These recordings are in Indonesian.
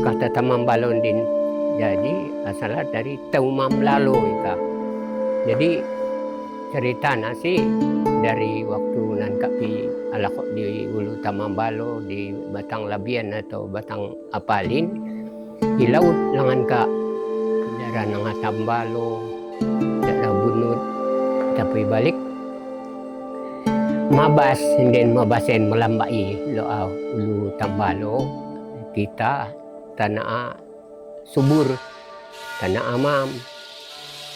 Kata tamang balon din jadi asalnya dari Taumam Lalo ika. Jadi cerita nasi dari waktu nan kapi alakok di Ulu Tamambalo di Batang Labian atau Batang Apalin di laut langan ka daerah nanga Tambalo daerah Bunut tapi balik mabas hindi mabasen melambai loa Ulu Tambalo kita tanah subur tanah amam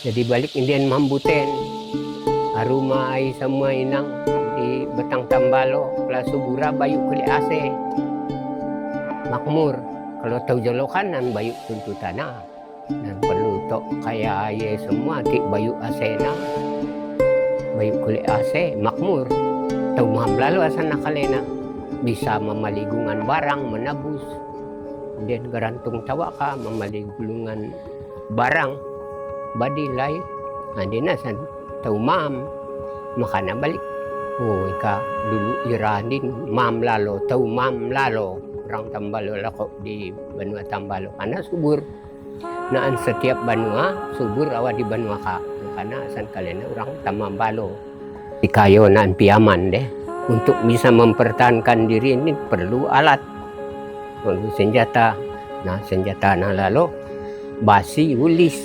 jadi balik indian mambuten aruma ay semua inang di Batang Tambalo kelas subura bayu kuli ase makmur kalau tahu jolokan nan bayu tuntu tanah dan perlu tok kaya ay semua ti bayu ase na bayu kuli ase makmur tahu maham lalu asan nakalena bisa memaligungan barang menabus dan garantung tawa ka memali gulungan barang badilay andi nasan taumam makana balik ika dulu iranin mam lalo taumam lalo orang Tambalo lako di Banua Tambalo karena subur naan setiap Banua subur awa di Banua ka karena asan kalena orang Tamambalo ikayo naan piaman deh untuk bisa mempertahankan diri ini perlu alat perlu senjata. Nah senjata na lalo basi, ulis,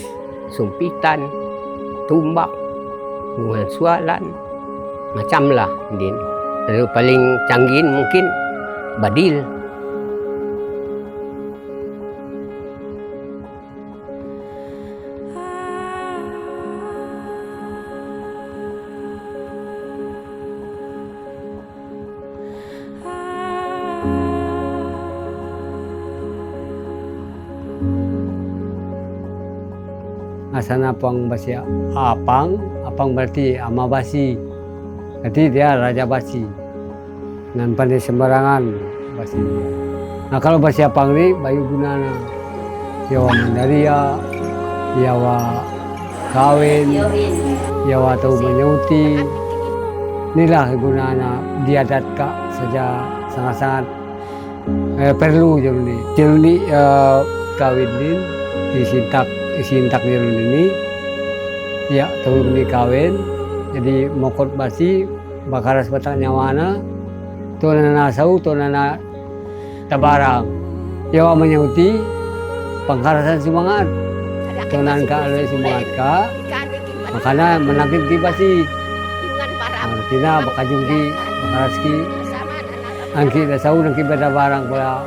sumpitan, tumbak, bungan sualan, macam lah din. Lalu paling canggih mungkin badil. Asana pang basi apang berarti ama basi. Jadi dia raja basi. Dan pandai sembarangan basi dia. Nah kalau basi apang ni bayu gunana. Yawa mandaria, yawa kawin, yawa tahu menyuti. Inilah gunana diadat kak saja sangat-sangat perlu jadi kawin din disintak di ini ya tahu beli kawin jadi mokot basi bakaras batang nyawana tu nana sau tu nana tabarang yawa menyauti pangkarasan semangat tu nan ka alwe semangat ka makana menakit di basi artinya bakajung di bakaras ki angki da sau nangki beda barang pula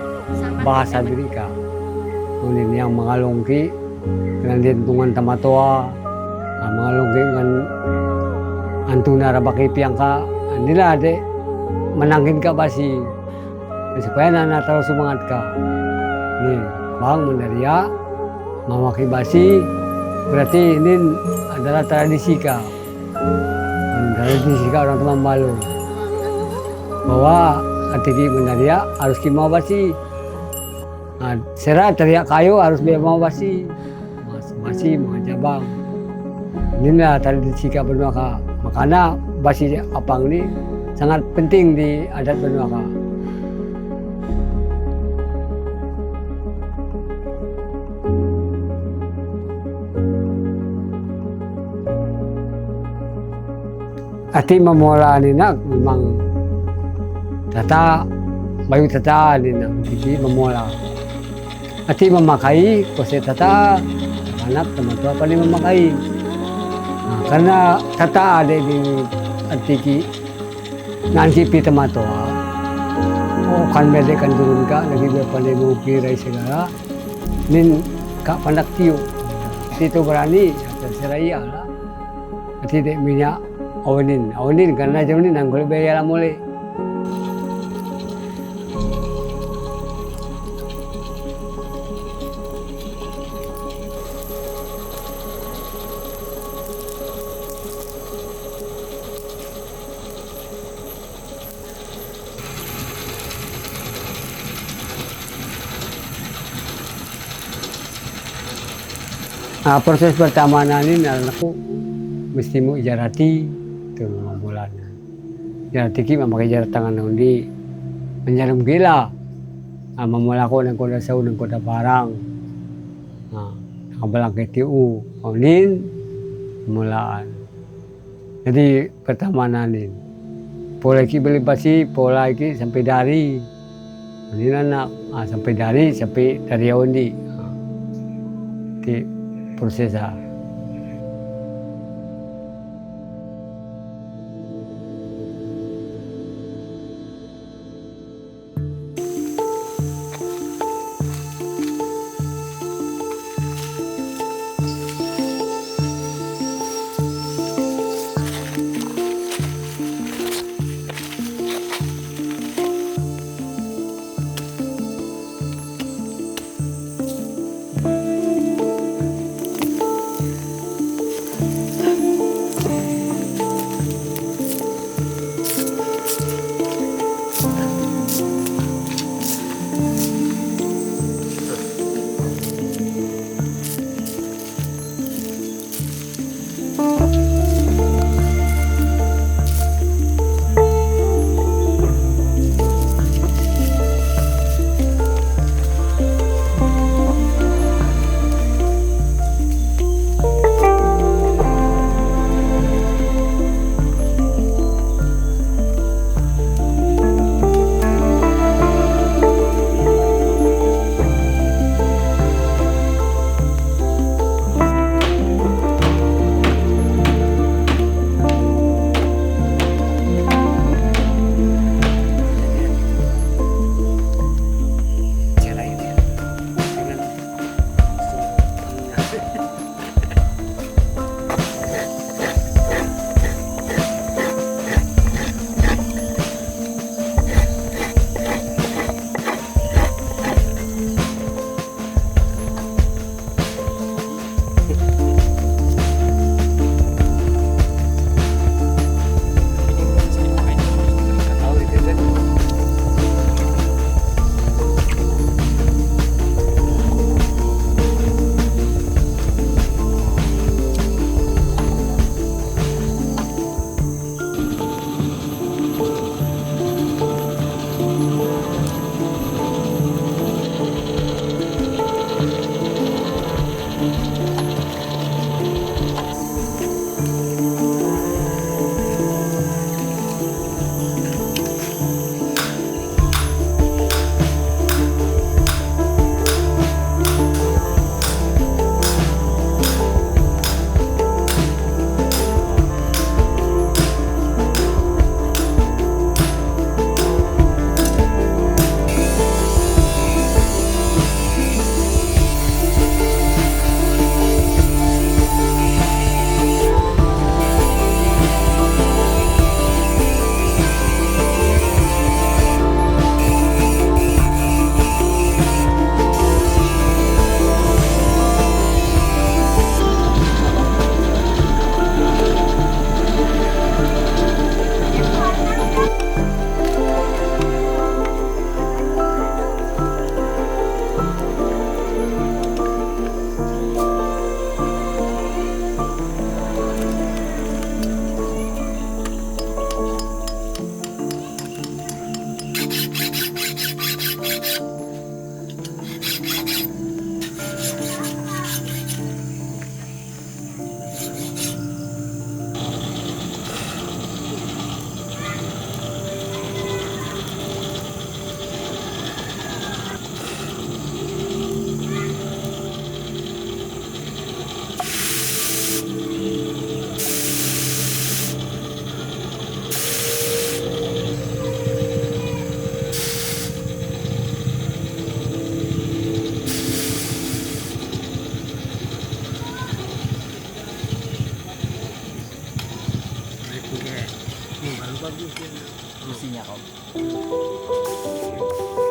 bahasa dirika kunin yang mengalung ki dengan tungan tamatoa mengalung ki ngan antuna rabaki piangka andila ade menangkin ka basi supaya nana tahu semangat ka nih bang mendaria mamaki basi berarti ini adalah tradisi ka orang Tamambalo bahwa ketika mendaria harus kimau basi serah teriak kayu harus biar mau basi masih mengajabang inilah tradisi ka Banua ka makanya basi apang ini sangat penting di adat Banua ka. Ati memula ninak memang bayu tata ninak jadi memula ati memakai kose tata anak teman tua paling memakai nah, karena tata ada di antiki nanti pi teman tua kan bede kan turun ka lagi dia pandai mengukirai segala nin kak pandak tiu itu berani seraya lah ati dek minyak awanin karena jam ini nanggul bayar mulai Proses pertama nanin aku mesti mau ijarati itu bulan. Ijarati ki memakai jarak tangan undi menjarum gila. Memulai ko ng kuda sa unang kuda barang. Nakabalang kay TU. Nin mulaan. Jadi pertama nanin. Pola ki beli basi, pola ki sampai dari. Ini anak sampai dari undi. Di proses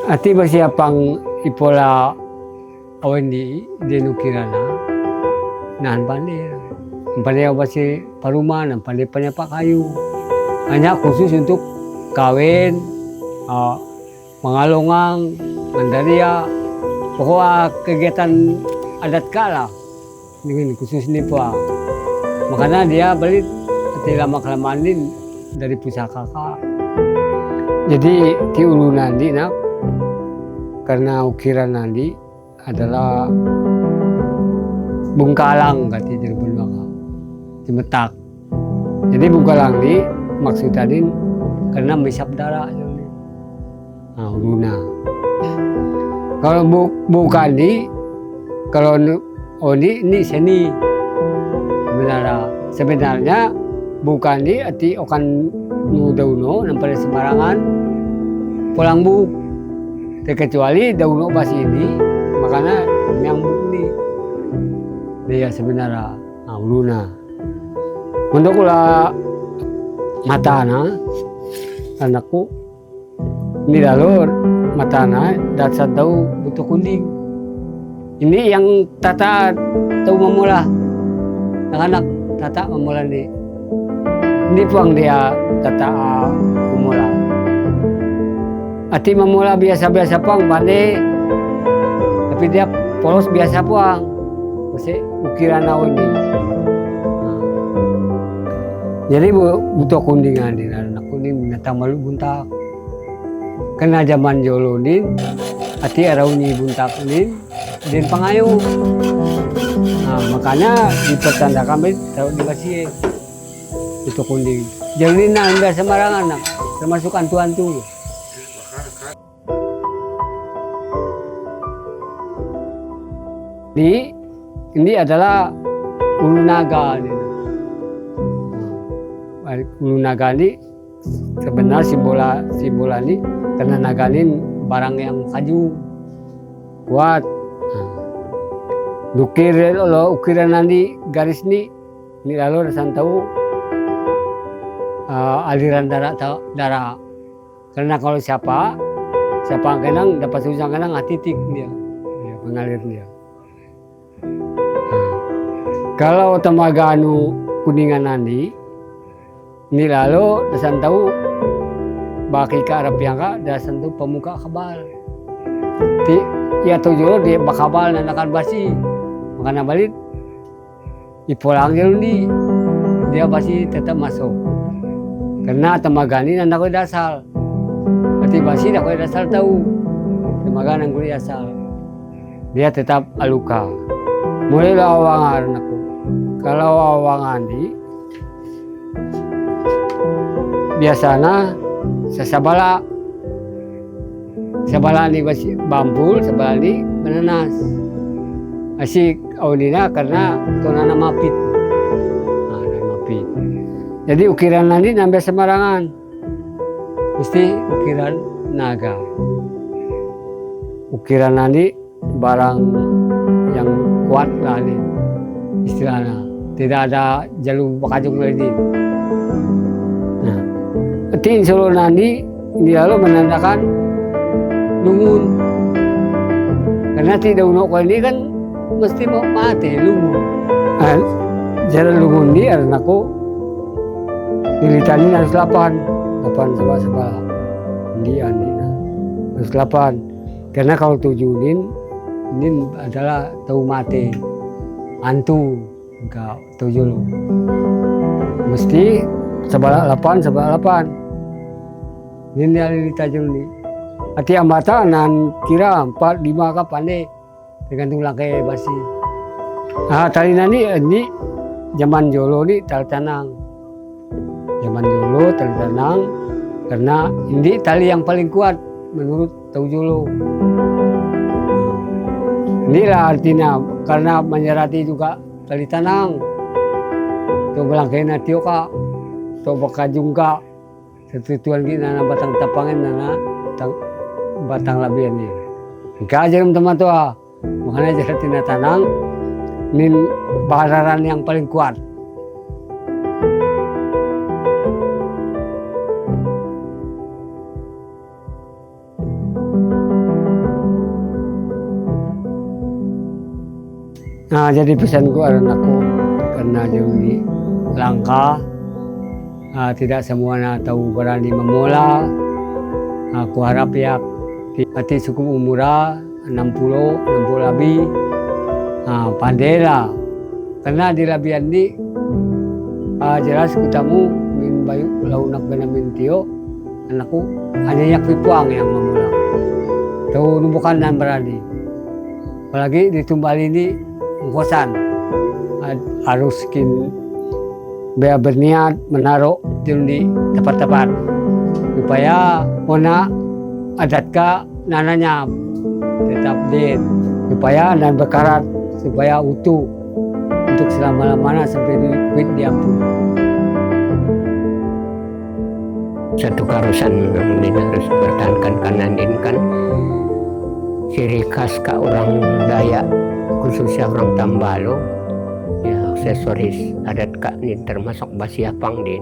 Ati ba siya pang ipola awen di nukirana nahan pandir. Pandai ba si paruman, pandai pa kayu. Hanya khusus untuk kawin, mengalungang, mandaria, pokoknya kegiatan adat kala. ini khusus ni po. Makanya dia beli tidak lama-kelamaan ini dari pusaka kak. Jadi ti ulu nandi nak, karena ukiran nandi adalah bungkalang kati jadi benua Cimetak. Jadi bungkalang ni maksudnya ini karena misap darah. Nah, uluna. Kalau bukan ni, kalau ini seni sebenarnya bukan di ati okan nu dauno nampare sembarangan pulang bu kecuali dauno basi ini makanya yang ini dia sebenarnya uluna untuk ulah matana anakku ini lalu matana dasar tahu butuh kuning ini yang tata tahu memula anak tata memula ini puang dia tata memula ati memula biasa-biasa puang pandai tapi dia polos biasa puang masih ukiran awal ini jadi butuh kundingan di anak kuning binatang malu buntak kena zaman jolonin ati arauni buntak ini dan pengayuh. Nah, makanya dipertandakan tahu dikasih itu kuning. Jadi nah enggak sembarangan nak, termasuk antu-antu. Ini adalah ulu naga. Ulu naga ini sebenarnya simbol ini karena naga ini barang yang kaju kuat. Ukiran nanti garis ni lalu rasan tahu aliran darah. Karena kalau siapa kenang dapat susah kenang titik dia mengalir dia. Kalau temaga anu kuningan nanti ini lalu rasan tahu baki ke Arab yang kak rasan tahu pemuka kebal. Ya tujuh dia bakabal nanakan basi. Makanya balik ipulang ni dia pasti tetap masuk karena temaga ni nanda ko dasal berarti basi dah ko dasal tahu temaga nang ko dasal dia tetap aluka mulai awangan aku kalau awangan di biasanya sesabala ni basi bambul sabala ni menanas asik awalnya karena tonana mapit. Mapit. Jadi ukiran nanti nambah sembarangan. Mesti ukiran naga. Ukiran nanti barang yang kuat lah ini istilahnya. Tidak ada jalur bakajung lagi. Nah, tin solo nanti ini lalu menandakan lungun. Karena tidak unok ini kan mesti mau mati lungun. Jalan lungun dia anakku dilitani harus 8 sebelah dia harus 8 karena kalau 7 ini adalah tahu mati antu enggak 7 lu mesti sebelah 8 ini dia ditajul nih hati ambata nan kira 4 5 ka pandai tergantung langkai basi. Tali nani ini zaman jolo ni tali tanang. Zaman jolo tali tanang karena ini tali yang paling kuat menurut tahu jolo. Inilah artinya karena menyerati juga tali tanang. Tuh belangkai na tio ka, tuh bakajung ka. Setutuan kita na batang tapangan na batang labian ni. Kajarum teman tua. Makanya jadi tina tanang ini bararan yang paling kuat. Nah jadi pesanku anakku karena jadi langka tidak semuanya tahu berani memula. Aku harap ya hati cukup umurah 60 lebih pandailah karena di labian di jelas kutamu min bayu launak benamin tio anakku hanya yak pipuang yang memulang tuh numbukan dan berani apalagi di Tumbal ini kosan harus kin bea berniat menaruh di tempat-tempat supaya ona adat ka nananya tetap din supaya dan berkarat supaya utuh untuk selama-lamanya sampai duit diampun. Satu karusan yang harus dipertahankan karena ini kan ciri khas ka orang Dayak khususnya orang Tambalo ya aksesoris adat ka ini termasuk basiapang din.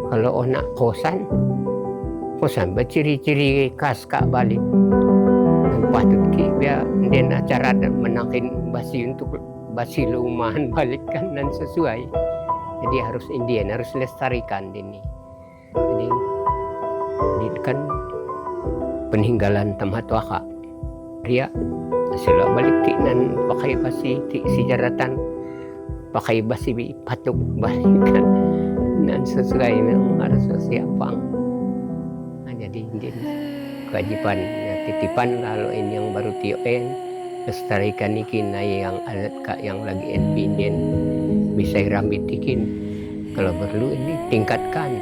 Kalau onak kosan berciri-ciri khas ka balik dan patut ki biar den acara menakin basi untuk basi lumahan balik kan dan sesuai. Jadi harus Indian harus lestarikan ini. Jadi ini kan peninggalan tempat waka dia sila balik ti nan pakai basi ti sejaratan pakai basi patuk balikan nan sesuai memang harus siapang. Nah, jadi ini kewajiban ya, titipan lalu ini yang baru tioen lestarikan ikin yang adat kak yang lagi independen bisa rambitikin kalau perlu ini tingkatkan